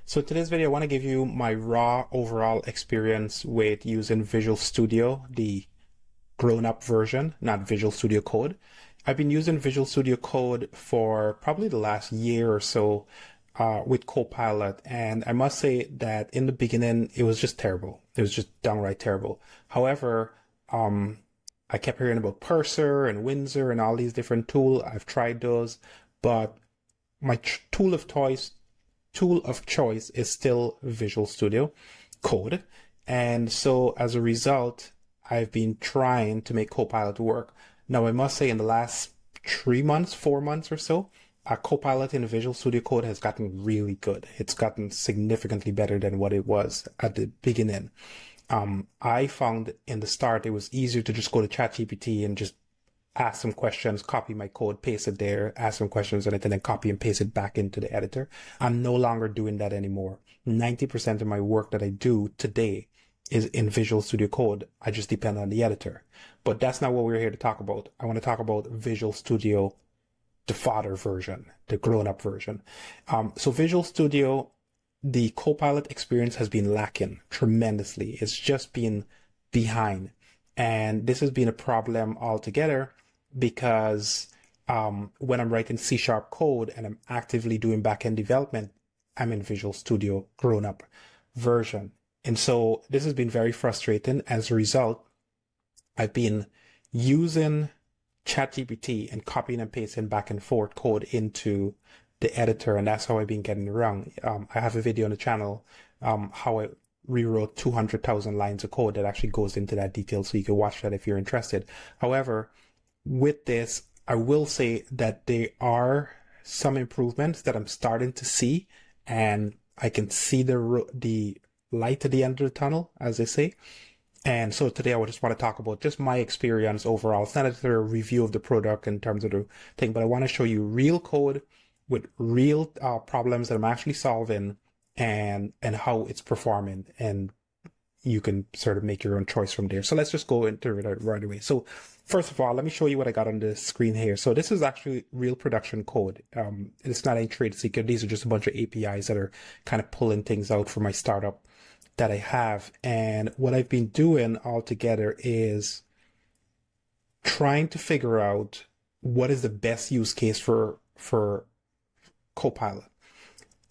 So today's video, I want to give you my raw overall experience with using Visual Studio, the grown-up version, not Visual Studio Code. I've been using Visual Studio Code for probably the last year or so with Copilot, and I must say that in the beginning, it was just terrible. It was just downright terrible. However, I kept hearing about Cursor and Windsor and all these different tools. I've tried those, but my tool of choice is still Visual Studio Code. And so as a result, I've been trying to make Copilot work. Now, I must say in the last 3 months, 4 months or so, Copilot in Visual Studio Code has gotten really good. It's gotten significantly better than what it was at the beginning. I found in the start, it was easier to just go to ChatGPT and just ask some questions, copy my code, paste it there, ask some questions on it, and then copy and paste it back into the editor. I'm no longer doing that anymore. 90% of my work that I do today is in Visual Studio Code. I just depend on the editor. But that's not what we're here to talk about. I want to talk about Visual Studio, the fodder version, the grown-up version. So Visual Studio, the Copilot experience has been lacking tremendously. It's just been behind. And this has been a problem altogether because when I'm writing C# code and I'm actively doing backend development, I'm in Visual Studio grown-up version. And so this has been very frustrating. As a result, I've been using ChatGPT and copying and pasting back and forth code into the editor, and that's how I've been getting around. I have a video on the channel how I rewrote 200,000 lines of code that actually goes into that detail, so you can watch that if you're interested. However, with this, I will say that there are some improvements that I'm starting to see, and I can see the light at the end of the tunnel, as they say. And so today I just want to talk about just my experience overall. It's not a review of the product in terms of the thing, but I want to show you real code with real problems that I'm actually solving and how it's performing. And you can sort of make your own choice from there. So let's just go into it right away. So first of all, let me show you what I got on the screen here. So this is actually real production code. It's not any trade secret. These are just a bunch of APIs that are kind of pulling things out for my startup that I have. And what I've been doing altogether is trying to figure out what is the best use case for Copilot.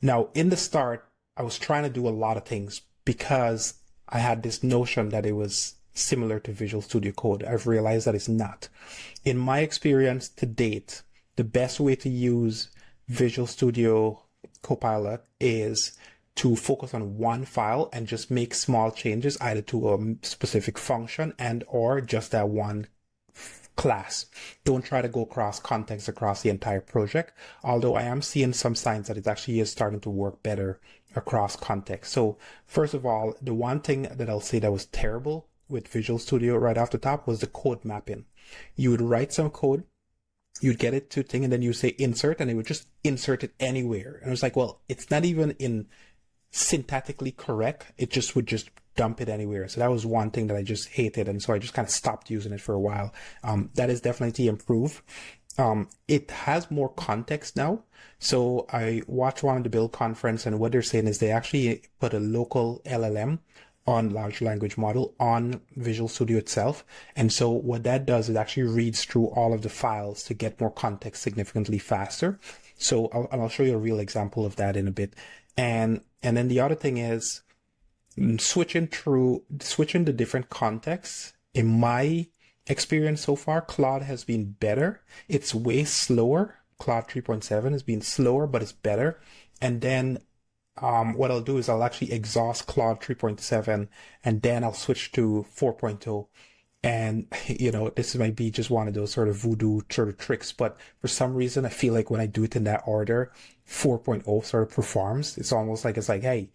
Now, in the start, I was trying to do a lot of things because I had this notion that it was similar to Visual Studio Code. I've realized that it's not. In my experience to date, the best way to use Visual Studio Copilot is to focus on one file and just make small changes either to a specific function and or just that one class. Don't try to go across context across the entire project, although I am seeing some signs that it actually is starting to work better across context. So first of all, the one thing that I'll say that was terrible with Visual Studio right off the top was the code mapping. You would write some code, you'd get it to thing, and then you say insert, and it would just insert it anywhere. And I was like, well, it's not even in syntactically correct. It just would just dump it anywhere. So that was one thing that I just hated. And so I just kind of stopped using it for a while. That is definitely improved. It has more context now. So I watched one of the Build conference, and what they're saying is they actually put a local LLM on large language model on Visual Studio itself. And so what that does is actually reads through all of the files to get more context significantly faster. So I'll show you a real example of that in a bit. And then the other thing is switching the different contexts. In my experience so far, Claude has been better. It's way slower. Claude 3.7 has been slower, but it's better. And then what I'll do is I'll actually exhaust Claude 3.7 and then I'll switch to 4.0. And, this might be just one of those sort of voodoo sort of tricks, but for some reason, I feel like when I do it in that order, 4.0 sort of performs. It's almost like, hey,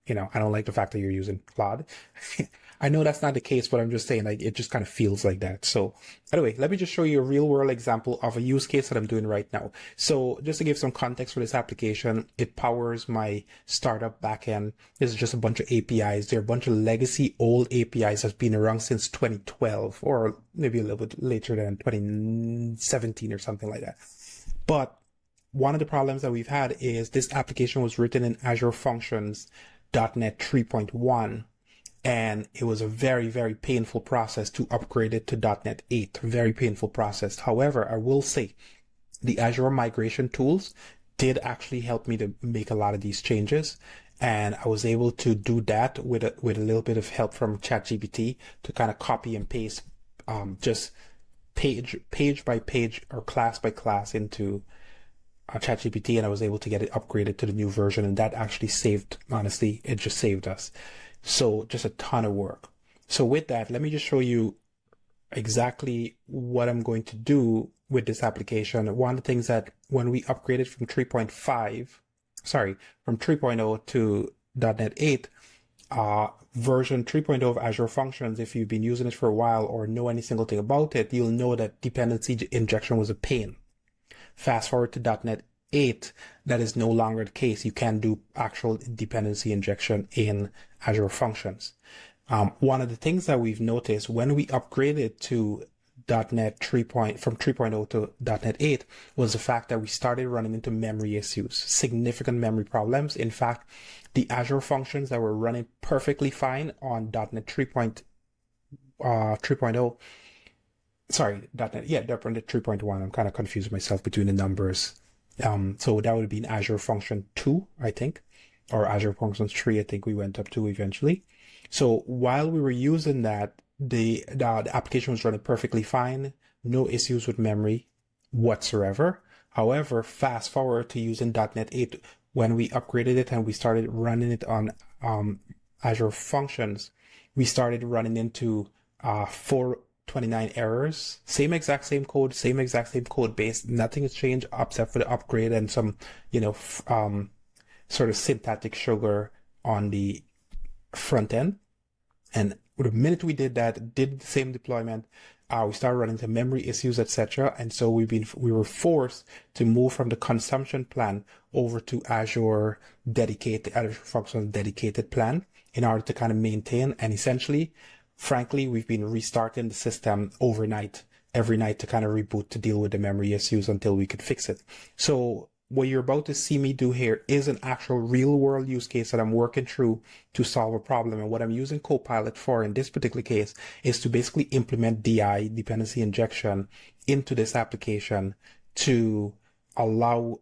I don't like the fact that you're using Claude. I know that's not the case, but I'm just saying, like, it just kind of feels like that. So anyway, let me just show you a real world example of a use case that I'm doing right now. So just to give some context for this application, it powers my startup backend. This is just a bunch of APIs. They're a bunch of legacy old APIs that's been around since 2012 or maybe a little bit later than 2017 or something like that. But one of the problems that we've had is this application was written in Azure Functions .NET 3.1, and it was a very, very painful process to upgrade it to .NET 8. Very painful process. However, I will say the Azure migration tools did actually help me to make a lot of these changes. And I was able to do that with a little bit of help from ChatGPT to kind of copy and paste just page by page or class by class into ChatGPT, and I was able to get it upgraded to the new version, and that actually saved, honestly, it just saved us. So just a ton of work. So with that, let me just show you exactly what I'm going to do with this application. One of the things that when we upgraded from 3.0 to .NET 8, version 3.0 of Azure Functions, if you've been using it for a while or know any single thing about it, you'll know that dependency injection was a pain. Fast forward to .NET 8, that is no longer the case. You can do actual dependency injection in Azure Functions. One of the things that we've noticed when we upgraded to .NET 3. From 3.0 to .NET 8 was the fact that we started running into memory issues, significant memory problems. In fact, the Azure functions that were running perfectly fine on .NET 3.0, sorry, .NET, yeah, .NET 3.1. I'm kind of confused myself between the numbers. So that would be Azure Function 2, I think, or Azure Functions 3, I think we went up to eventually. So while we were using that, the application was running perfectly fine, no issues with memory whatsoever. However, fast forward to using .NET 8, when we upgraded it and we started running it on Azure Functions, we started running into 429 errors. Same exact same code base. Nothing has changed except for the upgrade and some, sort of syntactic sugar on the front end. And the minute we did that, did the same deployment, we started running into memory issues, etc. And so we were forced to move from the consumption plan over to Azure Functions dedicated plan in order to kind of maintain. And essentially, frankly, we've been restarting the system overnight, every night, to kind of reboot to deal with the memory issues until we could fix it. So what you're about to see me do here is an actual real world use case that I'm working through to solve a problem. And what I'm using Copilot for in this particular case is to basically implement DI, dependency injection, into this application to allow,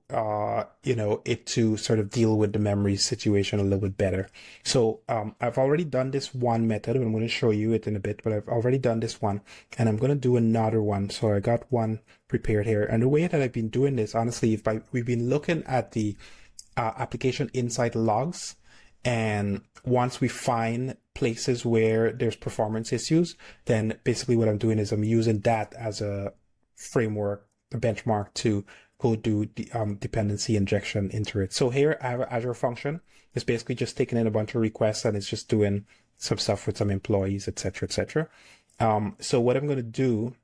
it to sort of deal with the memory situation a little bit better. So I've already done this one method. I'm going to show you it in a bit, but I've already done this one and I'm going to do another one. So I got one prepared here. And the way that I've been doing this, honestly, we've been looking at the application insight logs, and once we find places where there's performance issues, then basically what I'm doing is I'm using that as a framework, a benchmark to go do the dependency injection into it. So here I have an Azure function. It's basically just taking in a bunch of requests and it's just doing some stuff with some employees, etc., etc. So what I'm going to do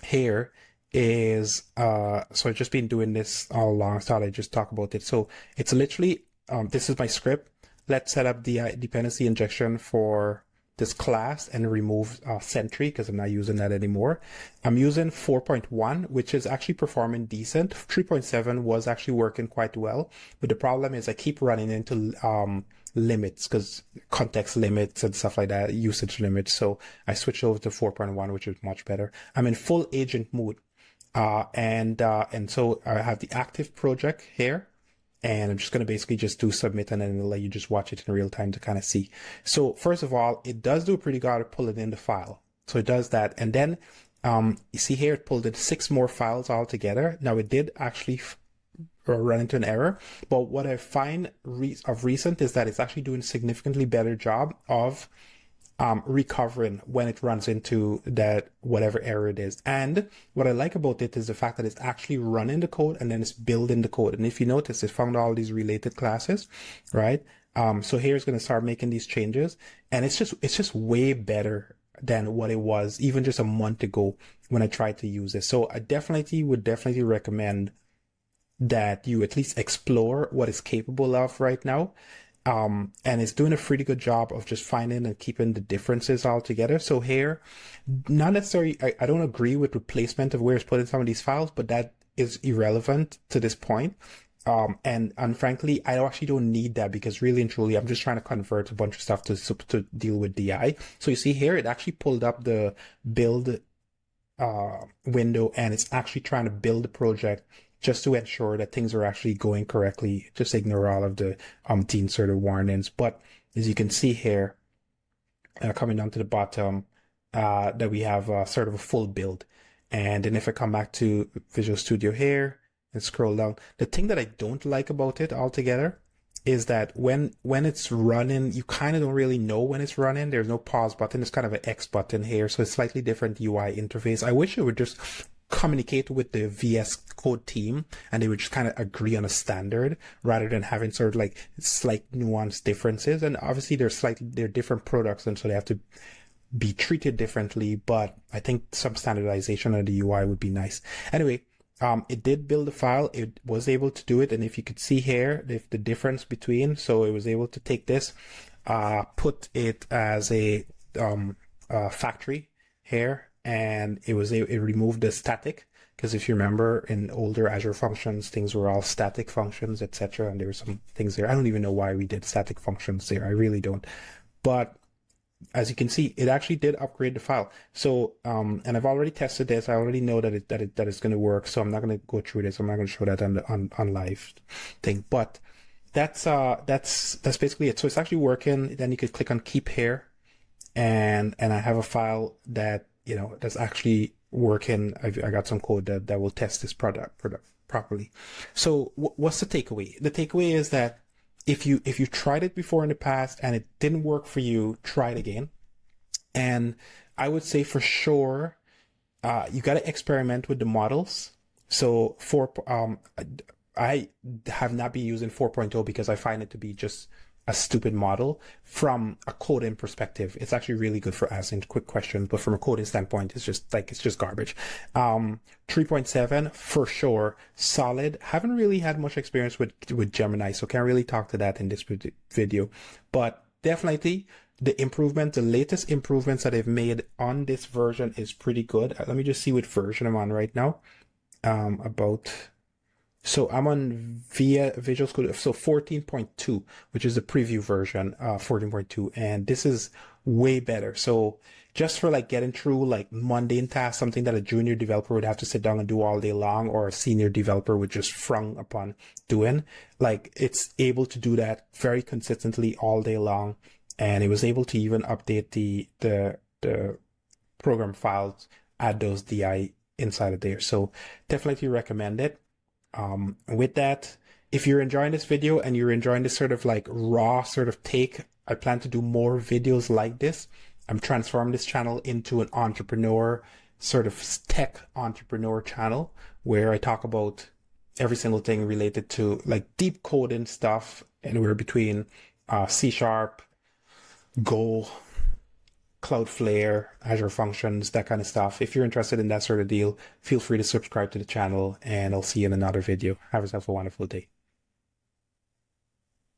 here is, so I've just been doing this all along. I thought I'd just talk about it. So it's literally, this is my script. Let's set up the dependency injection for this class and remove Sentry because I'm not using that anymore. I'm using 4.1, which is actually performing decent. 3.7 was actually working quite well, but the problem is I keep running into limits, because context limits and stuff like that, usage limits. So I switched over to 4.1, which is much better. I'm in full agent mode, and so I have the active project here. And I'm just going to basically just do submit, and then it'll let you just watch it in real time to kind of see. So first of all, it does do a pretty good job of pulling in the file. So it does that. And then you see here, it pulled in 6 more files altogether. Now it did actually run into an error, but what I find of recent is that it's actually doing a significantly better job of recovering when it runs into that whatever error it is. And what I like about it is the fact that it's actually running the code and then it's building the code. And if you notice, it found all these related classes, right? So here it's going to start making these changes, and it's just way better than what it was even just a month ago when I tried to use it. So I would definitely recommend that you at least explore what it's capable of right now. And it's doing a pretty good job of just finding and keeping the differences all together. So here, not necessarily, I don't agree with replacement of where it's putting some of these files, but that is irrelevant to this point. And frankly, I actually don't need that because really and truly, I'm just trying to convert a bunch of stuff to deal with DI. So you see here, it actually pulled up the build window, and it's actually trying to build the project just to ensure that things are actually going correctly. Just ignore all of the umpteen sort of warnings. But as you can see here, coming down to the bottom, that we have sort of a full build. And then if I come back to Visual Studio here and scroll down, the thing that I don't like about it altogether is that when it's running, you kind of don't really know when it's running. There's no pause button. It's kind of an X button here. So it's slightly different UI interface. I wish it would just communicate with the VS Code team and they would just kind of agree on a standard rather than having sort of like slight nuanced differences. And obviously they're different products, and so they have to be treated differently, but I think some standardization of the UI would be nice. Anyway, it did build a file. It was able to do it. And if you could see here, the difference between, so it was able to take this, put it as a factory here, and it removed the static, because if you remember in older Azure Functions, things were all static functions, etc. And there were some things there. I don't even know why we did static functions there. I really don't. But as you can see, it actually did upgrade the file. So, and I've already tested this. I already know that it's going to work. So I'm not going to go through this. I'm not going to show that on live thing. But that's basically it. So it's actually working. Then you could click on keep here, and I have a file that that's actually working. I got some code that will test this product properly. So what's the takeaway? The takeaway is that if you tried it before in the past and it didn't work for you, try it again. And I would say for sure, you got to experiment with the models. So I have not been using 4.0 because I find it to be just a stupid model. From a coding perspective, it's actually really good for asking quick questions, but from a coding standpoint, it's just garbage. 3.7 for sure, solid. Haven't really had much experience with Gemini, so can't really talk to that in this video, but definitely the latest improvements that they've made on this version is pretty good. Let me just see what version I'm on right now. So I'm on Visual Studio, so 14.2, which is the preview version, 14.2, and this is way better. So just for like getting through like mundane tasks, something that a junior developer would have to sit down and do all day long, or a senior developer would just frown upon doing, like it's able to do that very consistently all day long. And it was able to even update the program files, add those DI inside of there. So definitely recommend it. With that, if you're enjoying this video and you're enjoying this sort of like raw sort of take, I plan to do more videos like this. I'm transforming this channel into an entrepreneur, sort of tech entrepreneur channel, where I talk about every single thing related to like deep coding stuff, anywhere between C#, Go, Cloudflare, Azure Functions, that kind of stuff. If you're interested in that sort of deal, feel free to subscribe to the channel, and I'll see you in another video. Have yourself a wonderful day.